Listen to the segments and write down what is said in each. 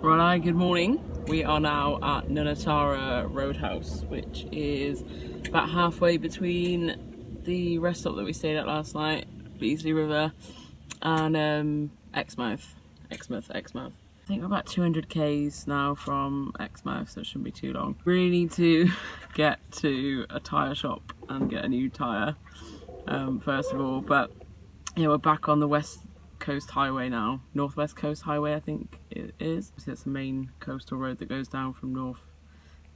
Right, good morning. We are now at Nunatara Roadhouse, which is about halfway between the rest stop that we stayed at last night, Beasley River, and Exmouth. I think we're about 200 k's now from Exmouth, so it shouldn't be too long. Really need to get to a tyre shop and get a new tyre, first of all, but yeah, we're back on the West Coast Highway now. Northwest Coast Highway, I think it is. So it's the main coastal road that goes down from north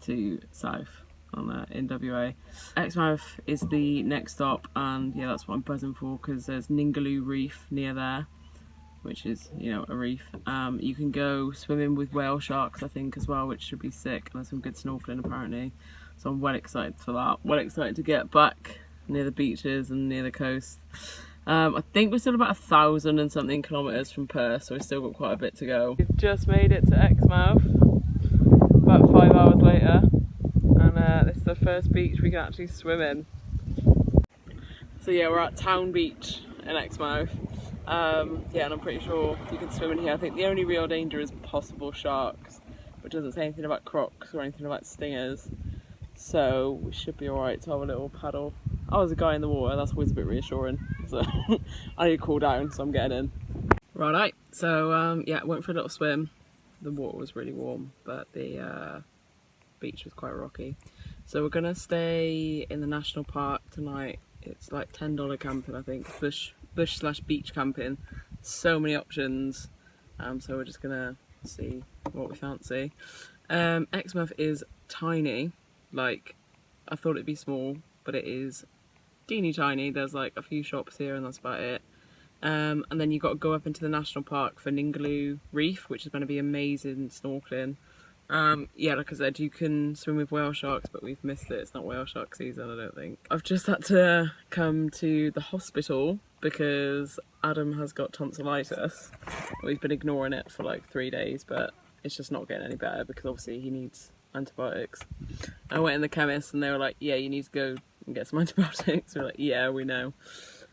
to south on in WA. Exmouth is the next stop, and yeah, that's what I'm buzzing for because there's Ningaloo Reef near there, which is, you know, a reef. You can go swimming with whale sharks, I think, as well, which should be sick, and there's some good snorkeling apparently. So I'm well excited for that. Well excited to get back near the beaches and near the coast. I think we're still about 1,000 and something kilometres from Perth, so we've still got quite a bit to go. We've just made it to Exmouth, about 5 hours later, and this is the first beach we can actually swim in. So yeah, we're at Town Beach in Exmouth. Yeah, and I'm pretty sure you can swim in here. I think the only real danger is possible sharks, but it doesn't say anything about crocs or anything about stingers, so we should be alright to have a little paddle. Oh, there's a guy in the water, that's always a bit reassuring. So I need to cool down, so I'm getting in. Righto, so yeah, went for a little swim. The water was really warm, but the beach was quite rocky. So we're gonna stay in the national park tonight. It's like $10 camping, I think, bush/beach camping. So many options, so we're just gonna see what we fancy. Exmouth is tiny, like I thought it'd be small, but it is teeny tiny. There's like a few shops here and that's about it. And then you've got to go up into the national park for Ningaloo Reef, which is going to be amazing snorkeling. Yeah, like I said, you can swim with whale sharks, but we've missed it. It's not whale shark season, I don't think. I've just had to come to the hospital because Adam has got tonsillitis. We've been ignoring it for like 3 days, but it's just not getting any better because obviously he needs antibiotics. I went in the chemist and they were like, yeah, you need to go and get some antibiotics. We're like, yeah, we know.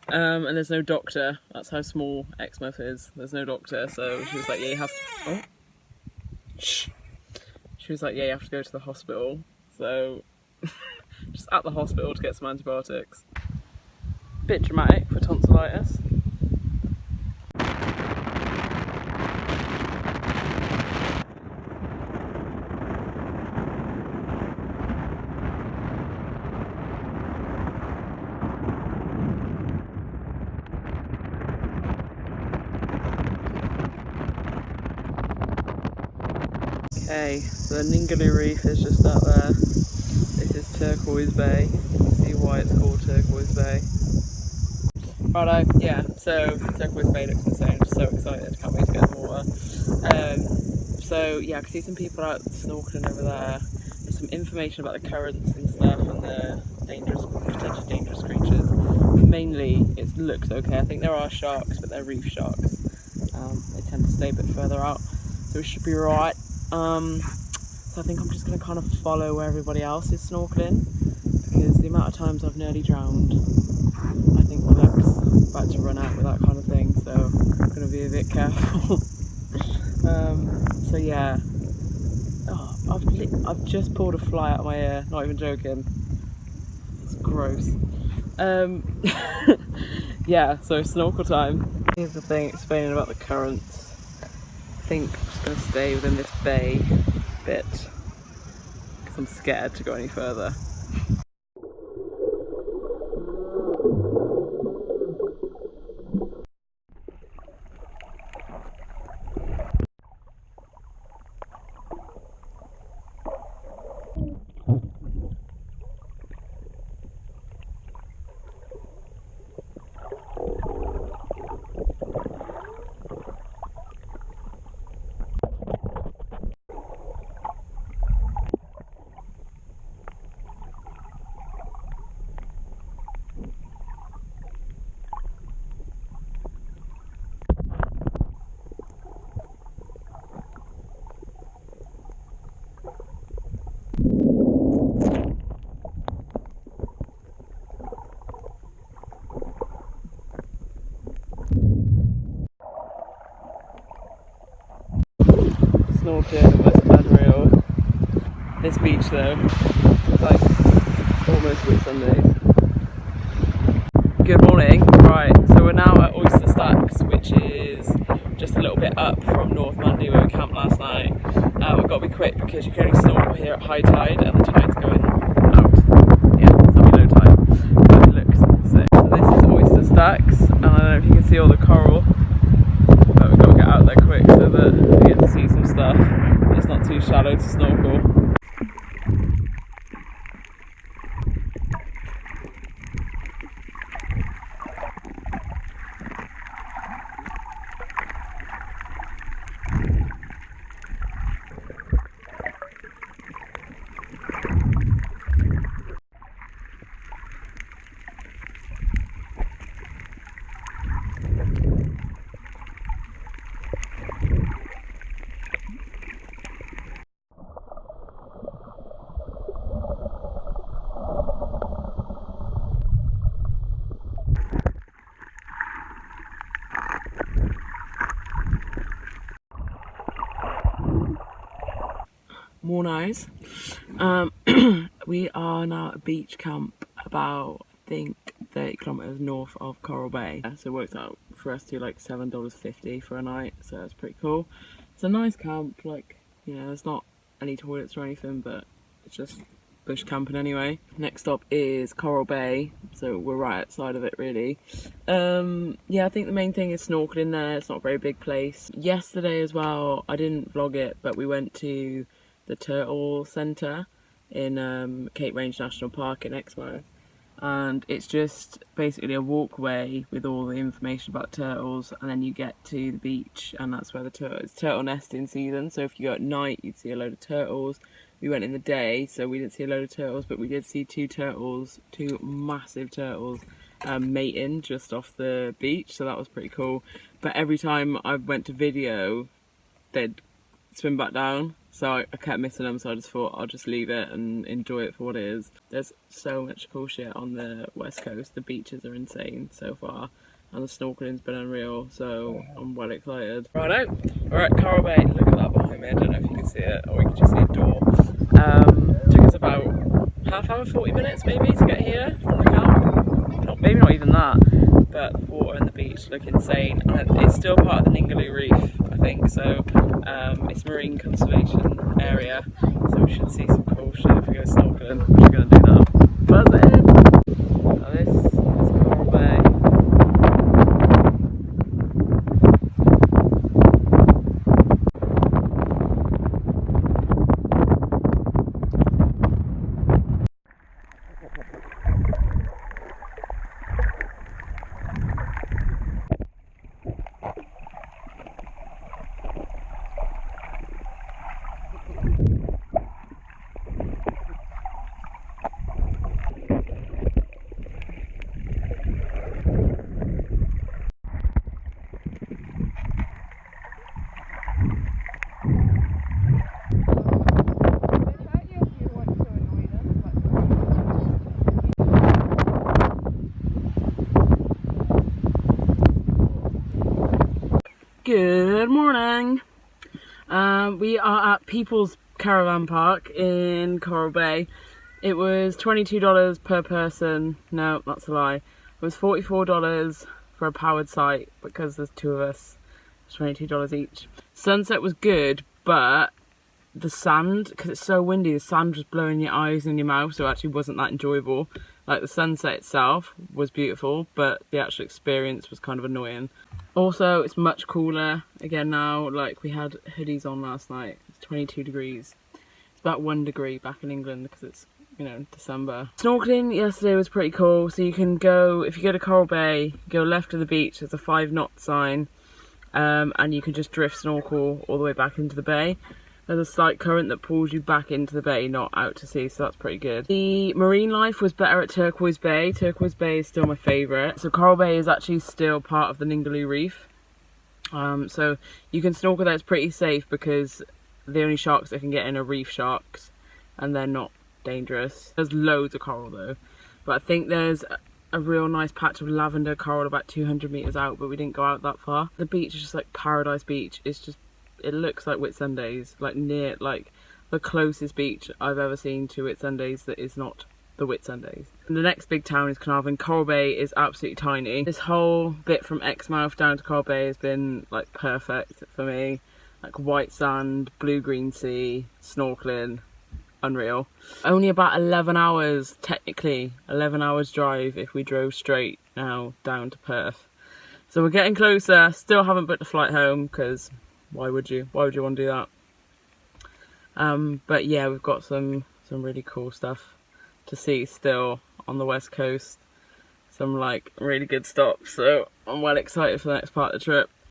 And there's no doctor. That's how small Exmouth is. There's no doctor, so she was like, yeah, you have to... Oh. Shh. She was like, yeah, you have to go to the hospital. So, just at the hospital to get some antibiotics. Bit dramatic for tonsillitis. Okay, so the Ningaloo Reef is just out there. This is Turquoise Bay. You can see why it's called Turquoise Bay. Righto, yeah, so Turquoise Bay looks insane. I'm so excited, can't wait to get in the water. So yeah, I can see some people out snorkeling over there. There's some information about the currents and stuff and the potentially dangerous creatures. Mainly, it looks okay. I think there are sharks, but they're reef sharks. They tend to stay a bit further out, so we should be right. So I think I'm just going to kind of follow where everybody else is snorkeling, because the amount of times I've nearly drowned, I think my luck's about to run out with that kind of thing, so I'm going to be a bit careful. So yeah, I've just pulled a fly out of my ear, not even joking. It's gross. Yeah, so snorkel time. Here's the thing explaining about the currents. I think I'm just going to stay within this bay bit because I'm scared to go any further. snorkeling was unreal. This beach though, it's like almost with Sundays. Good morning. Right, so we're now at Oyster Stacks, which is just a little bit up from North Mandy where we camped last night. We've got to be quick because you can only snorkel here at high tide and the tide's going out. Yeah, that'll be low tide. But it looks sick. So this is Oyster Stacks, and I don't know if you can see all the coral, but we've got to get out there quick so that we get to see some stuff. It's not too shallow to snorkel. More nice. We are now at a beach camp about, I think, 30 kilometres north of Coral Bay. So it works out for us to like $7.50 for a night, so that's pretty cool. It's a nice camp, like, you know, there's not any toilets or anything, but it's just bush camping anyway. Next stop is Coral Bay, so we're right outside of it really. Yeah, I think the main thing is snorkeling there. It's not a very big place. Yesterday as well, I didn't vlog it, but we went to the Turtle Centre in Cape Range National Park in Exmo, and it's just basically a walkway with all the information about turtles, and then you get to the beach and that's where it's turtle nesting season, so if you go at night you'd see a load of turtles. We went in the day, so we didn't see a load of turtles, but we did see two massive turtles mating just off the beach, so that was pretty cool. But every time I went to video they'd swim back down, so I kept missing them, so I just thought I'll just leave it and enjoy it for what it is. There's so much cool shit on the west coast. The beaches are insane so far and the snorkeling's been unreal, so I'm well excited. Righto, we're at Coral Bay. Look at that behind me, I don't know if you can see it or you can just see a door. Took us about half hour, 40 minutes maybe to get here from the camp. Maybe not even that, but the water and the beach look insane, and it's still part of the Ningaloo Reef, I think, so it's marine conservation area, so we should see some cool shit if we go snorkeling, which we're going to do now. Buzzing! Now this is Coral Bay. Good morning. We are at People's Caravan Park in Coral Bay. It was $22 per person. No, that's a lie. It was $44 for a powered site because there's two of us. It's $22 each. Sunset was good, but the sand, because it's so windy, the sand was blowing your eyes and your mouth, so it actually wasn't that enjoyable. Like, the sunset itself was beautiful, but the actual experience was kind of annoying. Also, it's much cooler again now. Like, we had hoodies on last night. It's 22 degrees. It's about 1 degree back in England because it's, you know, December. Snorkeling yesterday was pretty cool. So you can go, if you go to Coral Bay, go left of the beach, there's a 5-knot sign, and you can just drift snorkel all the way back into the bay. There's a slight current that pulls you back into the bay, not out to sea, so that's pretty good. The marine life was better at Turquoise Bay. Turquoise Bay is still my favourite. So Coral Bay is actually still part of the Ningaloo Reef. So you can snorkel there, it's pretty safe because the only sharks that can get in are reef sharks and they're not dangerous. There's loads of coral though, but I think there's a real nice patch of lavender coral about 200 metres out, but we didn't go out that far. The beach is just like Paradise Beach. It's just it looks like Whitsundays, like near, like the closest beach I've ever seen to Whitsundays that is not the Whitsundays. And the next big town is Carnarvon. Coral Bay is absolutely tiny. This whole bit from Exmouth down to Coral Bay has been like perfect for me. Like white sand, blue-green sea, snorkelling, unreal. Only about 11 hours, technically 11 hours drive if we drove straight now down to Perth. So we're getting closer. Still haven't booked a flight home because why would you want to do that? But yeah, we've got some really cool stuff to see still on the west coast. Some like really good stops, so I'm well excited for the next part of the trip.